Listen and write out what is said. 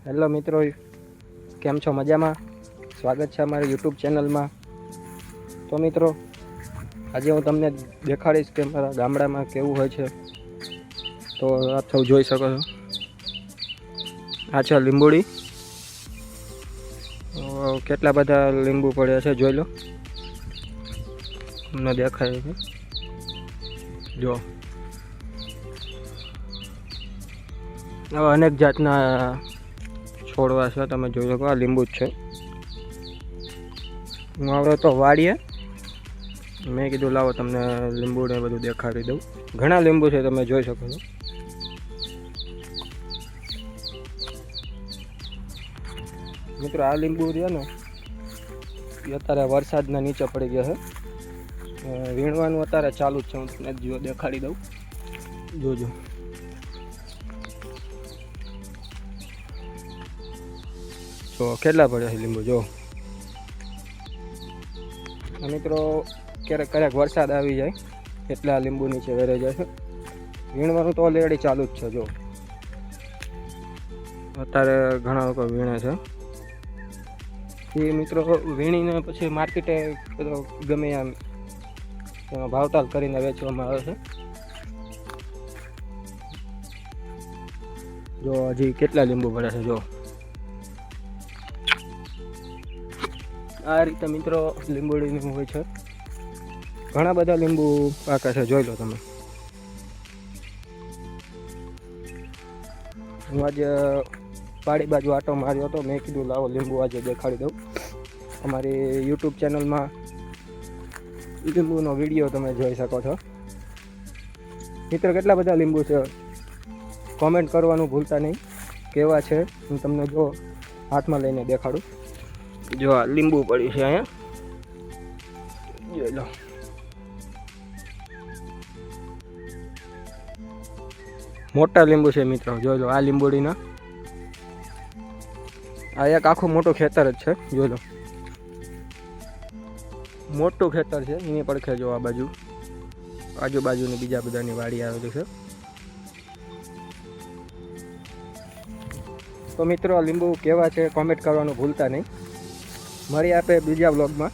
Hello મિત્રો, કેમ છો? મજામાં? સ્વાગત છે અમારી યુટ્યુબ ચેનલમાં. તો મિત્રો, આજે હું તમને દેખાડીશ કે મારા ગામડામાં કેવું હોય છે. તો આપ સૌ જોઈ શકો છો, આ છે લીંબોડી. કેટલા બધા લીંબુ પડ્યા છે જોઈ લો, તમને દેખાય છે જો. આવા અનેક જાતના છોડવા છે, તમે જોઈ શકો. આ લીંબુ જ છે. હું આવડે તો વાડીએ મેં કીધું લાવો તમને લીંબુને બધું દેખાડી દઉં. ઘણા લીંબુ છે, તમે જોઈ શકો છો. મિત્રો, આ લીંબુ છે ને એ અત્યારે વરસાદના નીચે પડી ગયા છે. વીણવાનું અત્યારે ચાલુ જ છે. હું તમને જો દેખાડી દઉં, જોજો. તો કેટલા પડ્યા છે લીંબુ જો. મિત્રો, ક્યારેક વરસાદ આવી જાય એટલે આ લીંબુ નીચે વેરાઈ જાય છે. વીણવાનું તો ઓલરેડી ચાલુ જ છે જો. અત્યારે ઘણા લોકો વીણે છે. એ મિત્રો વીણીને પછી માર્કેટે ગમે એમ એમાં ભાવતાલ કરીને વેચવામાં આવે છે. જો હજી કેટલા લીંબુ પડ્યા છે જો. આ રીતે મિત્રો લીંબોડીનું હોય છે. ઘણા બધા લીંબુ પાકા છે, જોઈ લો તમે. હું આજે પાડી બાજુ આટો માર્યો હતો, મેં કીધું લાવો લીંબુ આજે દેખાડી દઉં. અમારી યુટ્યુબ ચેનલમાં લીંબુનો વિડીયો તમે જોઈ શકો છો. મિત્રો, કેટલા બધા લીંબુ છે કોમેન્ટ કરવાનું ભૂલતા નહીં. કેવા છે હું તમને જો હાથમાં લઈને દેખાડું. જો આ લીંબુ પડ્યું છે અહીંયા, જોઈ લો. મોટા લીંબુ છે મિત્રો, જોઈ લો. આ લીંબોડીના આ એક આખું મોટું ખેતર જ છે, જોઈ લો. મોટું ખેતર છે, એની પડખે જો આ બાજુ આજુબાજુની બીજા બધાની વાડી આવેલી છે. તો મિત્રો, લીંબુ કેવા છે કોમેન્ટ કરવાનું ભૂલતા નહીં. મળી આપે બીજા વ્લોગમાં.